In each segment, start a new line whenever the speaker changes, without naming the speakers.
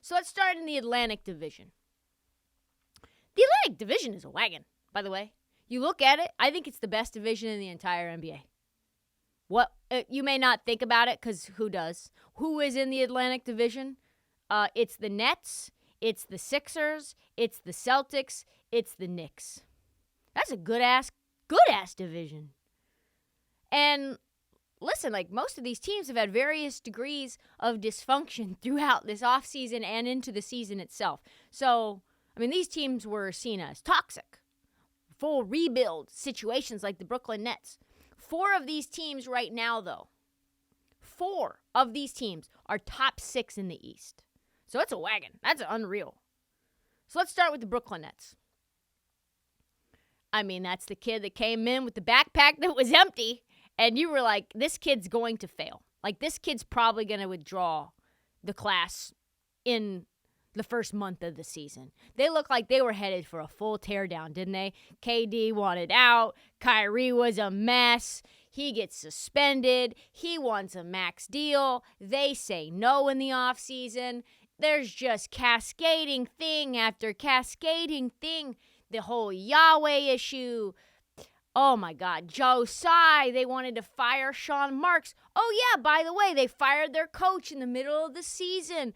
So let's start in the Atlantic Division. The Atlantic Division is a wagon, by the way. You look at it, I think it's the best division in the entire NBA. What you may not think about it, because who does? Who is in the Atlantic Division? It's the Nets, it's the Sixers, it's the Celtics, it's the Knicks. That's a good-ass division. And listen, like most of these teams have had various degrees of dysfunction throughout this offseason and into the season itself. So, I mean, these teams were seen as toxic, full rebuild situations like the Brooklyn Nets. 4 of these teams right now, though, 4 of these teams are top 6 in the East. So it's a wagon. That's unreal. So let's start with the Brooklyn Nets. I mean, that's the kid that came in with the backpack that was empty, and you were like, this kid's going to fail. Like, this kid's probably going to withdraw the class in the first month of the season. They looked like they were headed for a full teardown, didn't they? KD wanted out. Kyrie was a mess. He gets suspended. He wants a max deal. They say no in the offseason. There's just cascading thing after cascading thing. The whole Yahweh issue. Oh, my God. Joe Tsai, they wanted to fire Sean Marks. Oh, yeah, by the way, they fired their coach in the middle of the season.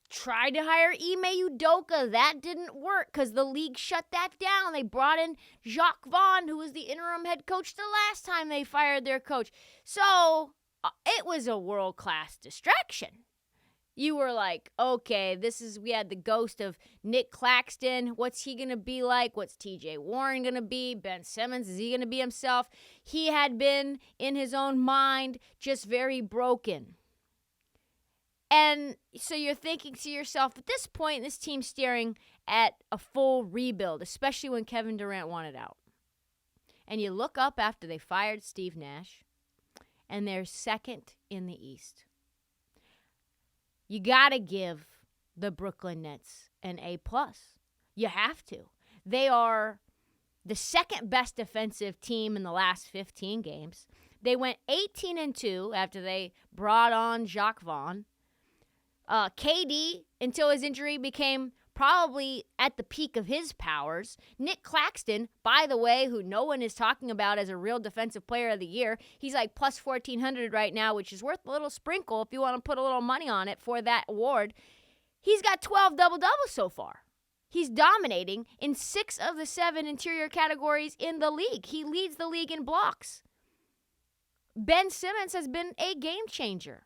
Tried to hire Ime Udoka. That didn't work because the league shut that down. They brought in Jacques Vaughn, who was the interim head coach the last time they fired their coach. So it was a world-class distraction. You were like, okay, we had the ghost of Nick Claxton. What's he going to be like? What's TJ Warren going to be? Ben Simmons, is he going to be himself? He had been, in his own mind, just very broken. And so you're thinking to yourself, at this point, this team's staring at a full rebuild, especially when Kevin Durant wanted out. And you look up after they fired Steve Nash, and they're second in the East. You got to give the Brooklyn Nets an A+. You have to. They are the second best defensive team in the last 15 games. They went 18-2 after they brought on Jacques Vaughn. KD, until his injury, became probably at the peak of his powers. Nick Claxton, by the way, who no one is talking about as a real defensive player of the year, he's like plus 1,400 right now, which is worth a little sprinkle if you want to put a little money on it for that award. He's got 12 double-doubles so far. He's dominating in 6 of the 7 interior categories in the league. He leads the league in blocks. Ben Simmons has been a game changer.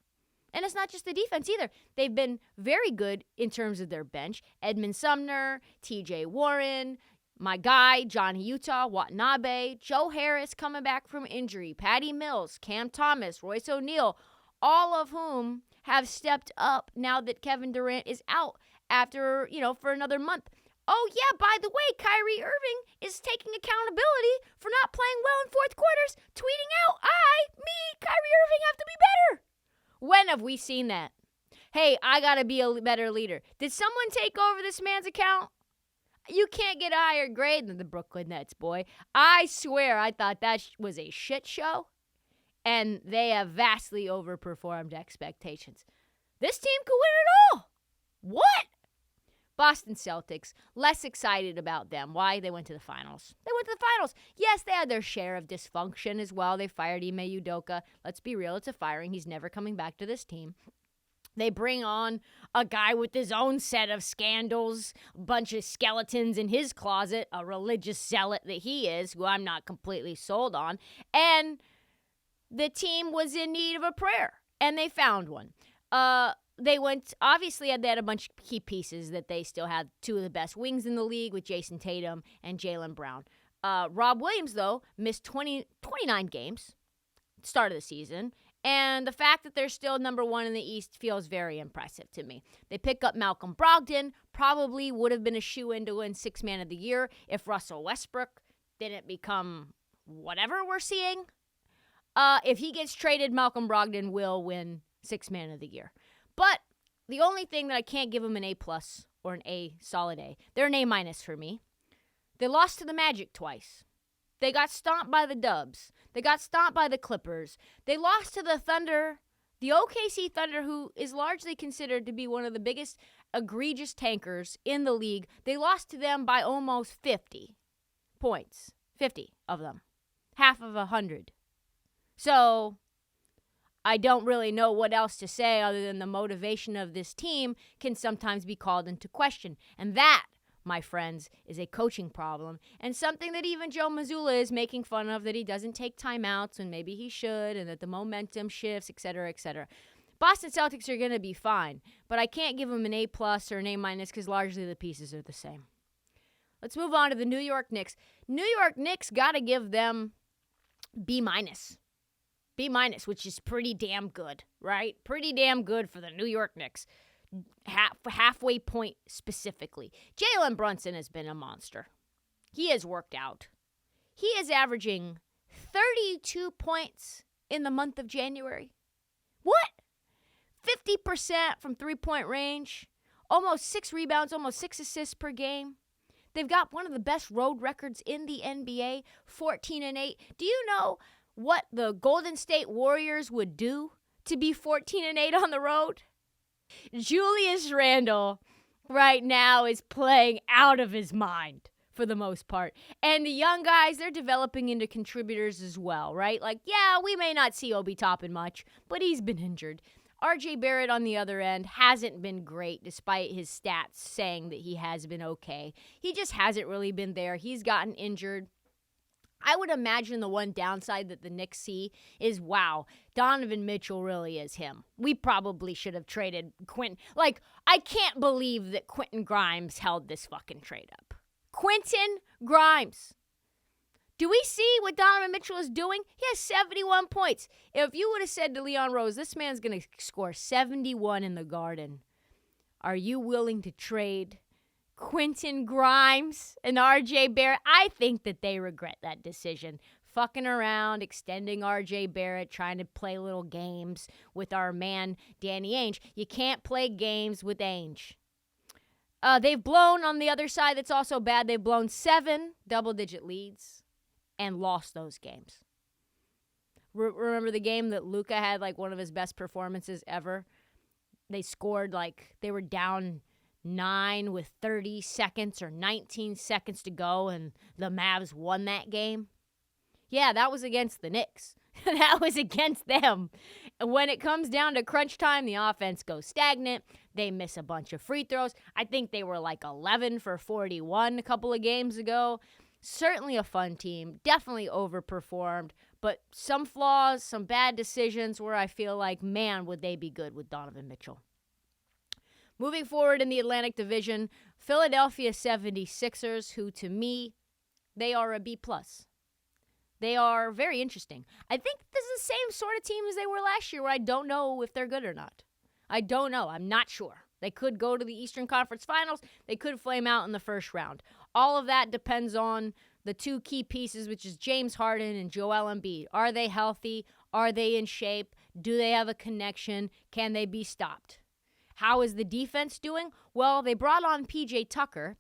And it's not just the defense either. They've been very good in terms of their bench. Edmund Sumner, TJ Warren, my guy, Johnny Utah, Watanabe, Joe Harris coming back from injury, Patty Mills, Cam Thomas, Royce O'Neal, all of whom have stepped up now that Kevin Durant is out after, for another month. Oh, yeah, by the way, Kyrie Irving is taking accountability for not playing well in fourth quarters, tweeting out, Kyrie Irving, have to be better. When have we seen that? Hey, I got to be a better leader. Did someone take over this man's account? You can't get a higher grade than the Brooklyn Nets, boy. I swear I thought that was a shit show, and they have vastly overperformed expectations. This team could win it all. What? Boston Celtics, less excited about them. Why? They went to the finals. Yes, they had their share of dysfunction as well. They fired Ime Udoka. Let's be real, it's a firing. He's never coming back to this team. They bring on a guy with his own set of scandals, a bunch of skeletons in his closet, a religious zealot that he is, who I'm not completely sold on. And the team was in need of a prayer, and they found one. They had a bunch of key pieces that they still had 2 of the best wings in the league with Jason Tatum and Jaylen Brown. Rob Williams, though, missed 29 games start of the season. And the fact that they're still number 1 in the East feels very impressive to me. They pick up Malcolm Brogdon, probably would have been a shoo-in to win 6th Man of the Year if Russell Westbrook didn't become whatever we're seeing. If he gets traded, Malcolm Brogdon will win 6th Man of the Year. But the only thing that I can't give them an A+ or an A, solid A, they're an A- for me. They lost to the Magic twice. They got stomped by the Dubs. They got stomped by the Clippers. They lost to the Thunder, the OKC Thunder, who is largely considered to be one of the biggest egregious tankers in the league. They lost to them by almost 50 points. 50 of them. Half of 100. So I don't really know what else to say other than the motivation of this team can sometimes be called into question. And that, my friends, is a coaching problem and something that even Joe Mazzulla is making fun of, that he doesn't take timeouts when maybe he should, and that the momentum shifts, etc., etc. Boston Celtics are going to be fine, but I can't give them an A+ or an A- because largely the pieces are the same. Let's move on to the New York Knicks. New York Knicks got to give them B-. B-, which is pretty damn good, right? Pretty damn good for the New York Knicks. Halfway point specifically. Jalen Brunson has been a monster. He has worked out. He is averaging 32 points in the month of January. What? 50% from three-point range. Almost 6 rebounds, almost 6 assists per game. They've got one of the best road records in the NBA, 14-8. Do you know what the Golden State Warriors would do to be 14-8 on the road? Julius Randle right now is playing out of his mind for the most part. And the young guys, they're developing into contributors as well, right? Like, yeah, we may not see Obi Toppin much, but he's been injured. RJ Barrett on the other end hasn't been great despite his stats saying that he has been okay. He just hasn't really been there. He's gotten injured. I would imagine the one downside that the Knicks see is, wow, Donovan Mitchell really is him. We probably should have traded Quentin. Like, I can't believe that Quentin Grimes held this fucking trade up. Quentin Grimes. Do we see what Donovan Mitchell is doing? He has 71 points. If you would have said to Leon Rose, this man's going to score 71 in the Garden, are you willing to trade Quentin Grimes and RJ Barrett? I think that they regret that decision. Fucking around, extending RJ Barrett, trying to play little games with our man Danny Ainge. You can't play games with Ainge. They've blown on the other side. That's also bad. They've blown 7 double-digit leads and lost those games. Remember the game that Luka had like one of his best performances ever? They scored like they were down 9 with 30 seconds or 19 seconds to go, and the Mavs won that game. Yeah, that was against the Knicks. That was against them. And when it comes down to crunch time, the offense goes stagnant. They miss a bunch of free throws. I think they were like 11 for 41 a couple of games ago. Certainly a fun team. Definitely overperformed. But some flaws, some bad decisions where I feel like, man, would they be good with Donovan Mitchell. Moving forward in the Atlantic Division, Philadelphia 76ers, who to me, they are a B+. They are very interesting. I think this is the same sort of team as they were last year, where I don't know if they're good or not. I don't know. I'm not sure. They could go to the Eastern Conference Finals. They could flame out in the first round. All of that depends on the two key pieces, which is James Harden and Joel Embiid. Are they healthy? Are they in shape? Do they have a connection? Can they be stopped? How is the defense doing? Well, they brought on P.J. Tucker,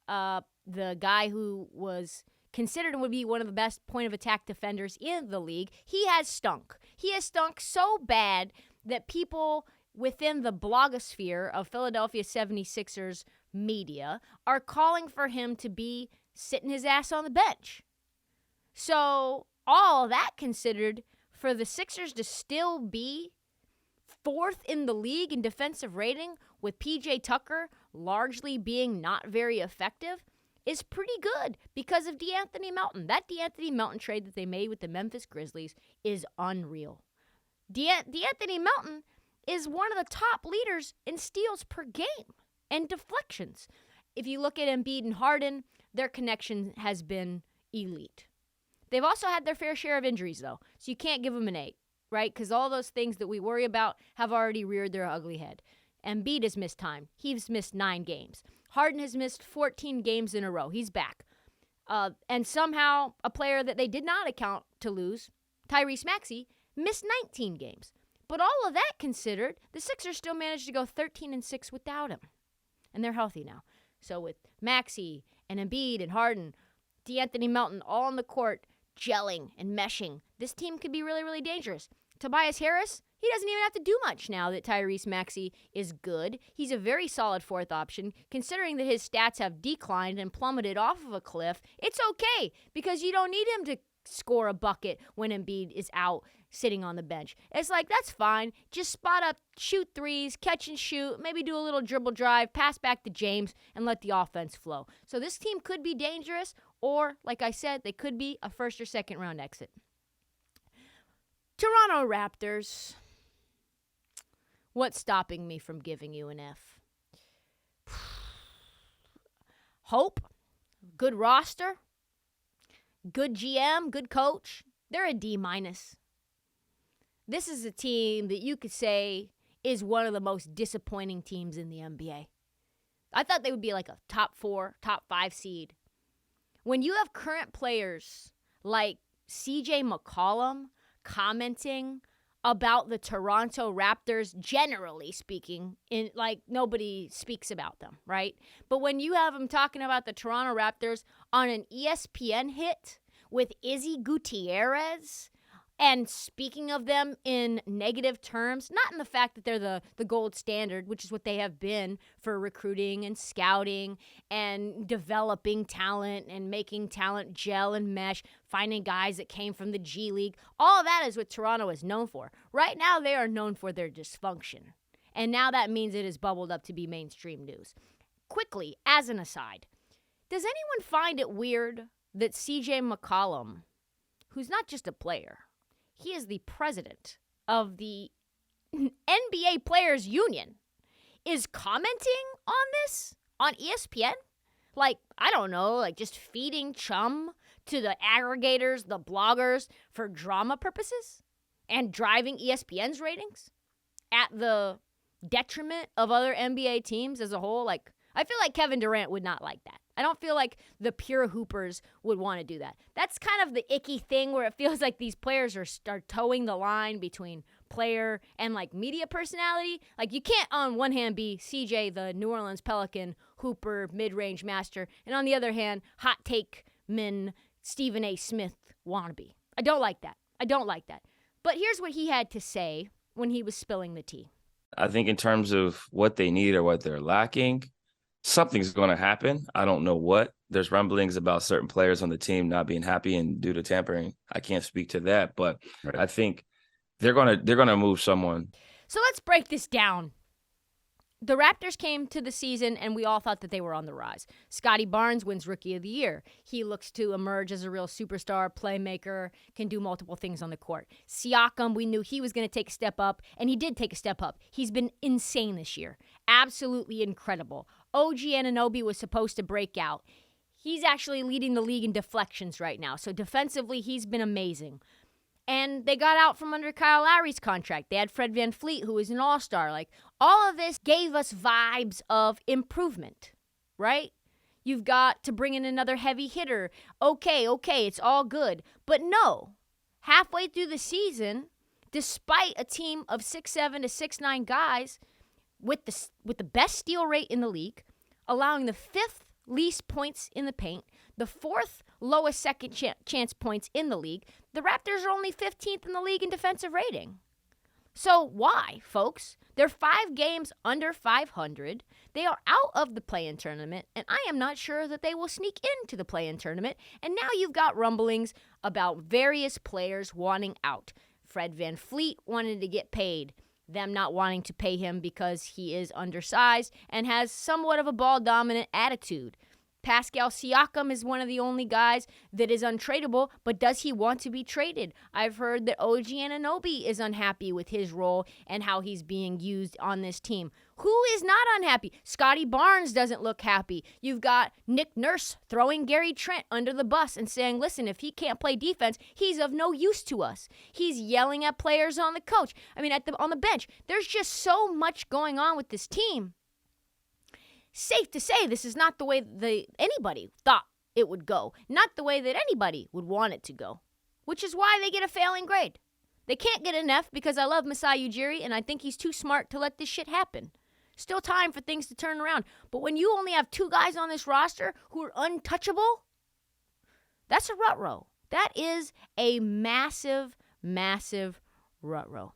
the guy who was considered and would be one of the best point-of-attack defenders in the league. He has stunk. He has stunk so bad that people within the blogosphere of Philadelphia 76ers media are calling for him to be sitting his ass on the bench. So all that considered, for the Sixers to still be 4th in the league in defensive rating with P.J. Tucker largely being not very effective is pretty good because of DeAnthony Melton. That DeAnthony Melton trade that they made with the Memphis Grizzlies is unreal. DeAnthony Melton is one of the top leaders in steals per game and deflections. If you look at Embiid and Harden, their connection has been elite. They've also had their fair share of injuries, though, so you can't give them an 8, right? Because all those things that we worry about have already reared their ugly head. Embiid has missed time. He's missed 9 games. Harden has missed 14 games in a row. He's back. And somehow, a player that they did not account to lose, Tyrese Maxey, missed 19 games. But all of that considered, the Sixers still managed to go 13-6 without him. And they're healthy now. So with Maxey and Embiid and Harden, DeAnthony Melton all on the court, gelling and meshing, this team could be really, really dangerous. Tobias Harris, He doesn't even have to do much now that Tyrese Maxey is good. He's a very solid fourth option. Considering that his stats have declined and plummeted off of a cliff, it's okay because you don't need him to score a bucket when Embiid is out sitting on the bench. It's like, that's fine. Just spot up, shoot threes, catch and shoot, maybe do a little dribble drive, pass back to James, and let the offense flow. So this team could be dangerous, or, like I said, they could be a first or second round exit. Toronto Raptors. What's stopping me from giving you an F? Hope, good roster, good GM, good coach. They're a D-. This is a team that you could say is one of the most disappointing teams in the NBA. I thought they would be like a top 4, top 5 seed. When you have current players like CJ McCollum commenting about the Toronto Raptors, generally speaking, in like nobody speaks about them, right? But when you have him talking about the Toronto Raptors on an ESPN hit with Izzy Gutierrez and speaking of them in negative terms, not in the fact that they're the gold standard, which is what they have been for recruiting and scouting and developing talent and making talent gel and mesh, finding guys that came from the G League. All of that is what Toronto is known for. Right now, they are known for their dysfunction. And now that means it is bubbled up to be mainstream news. Quickly, as an aside, does anyone find it weird that CJ McCollum, who's not just a player, he is the president of the NBA Players Union, is commenting on this on ESPN? Like, I don't know, like just feeding chum to the aggregators, the bloggers for drama purposes and driving ESPN's ratings at the detriment of other NBA teams as a whole? Like, I feel like Kevin Durant would not like that. I don't feel like the pure hoopers would want to do that. That's kind of the icky thing where it feels like these players are towing the line between player and like media personality. Like, you can't on one hand be CJ, the New Orleans Pelican hooper, mid-range master, and on the other hand, hot take men Stephen A. Smith wannabe. I don't like that. But here's what he had to say when he was spilling the tea.
I think in terms of what they need or what they're lacking, something's going to happen. I don't know what. There's rumblings about certain players on the team not being happy and due to tampering. I can't speak to that, but right. I think they're gonna move someone.
So let's break this down. The Raptors came to the season, and we all thought that they were on the rise. Scotty Barnes wins Rookie of the Year. He looks to emerge as a real superstar, playmaker, can do multiple things on the court. Siakam, we knew he was going to take a step up, and he did take a step up. He's been insane this year. Absolutely incredible. OG Anunoby was supposed to break out. He's actually leading the league in deflections right now, so defensively, he's been amazing. And they got out from under Kyle Lowry's contract. They had Fred VanVleet, who is an all-star. Like, all of this gave us vibes of improvement, right? You've got to bring in another heavy hitter. Okay, it's all good. But no, halfway through the season, despite a team of 6'7" to 6'9" guys with the best steal rate in the league, allowing the 5th least points in the paint, the 4th lowest second chance points in the league, the Raptors are only 15th in the league in defensive rating. So why, folks? They're 5 games under 500. They are out of the play-in tournament, and I am not sure that they will sneak into the play-in tournament. And now you've got rumblings about various players wanting out. Fred VanVleet wanted to get paid. Them not wanting to pay him because he is undersized and has somewhat of a ball-dominant attitude. Pascal Siakam is one of the only guys that is untradeable, but does he want to be traded? I've heard that OG Anunoby is unhappy with his role and how he's being used on this team. Who is not unhappy? Scotty Barnes doesn't look happy. You've got Nick Nurse throwing Gary Trent under the bus and saying, listen, if he can't play defense, he's of no use to us. He's yelling at players on the bench. There's just so much going on with this team. Safe to say this is not the way anybody thought it would go. Not the way that anybody would want it to go. Which is why they get a failing grade. They can't get an F because I love Masai Ujiri and I think he's too smart to let this shit happen. Still time for things to turn around. But when you only have 2 guys on this roster who are untouchable, that's a rut row. That is a massive, massive rut row.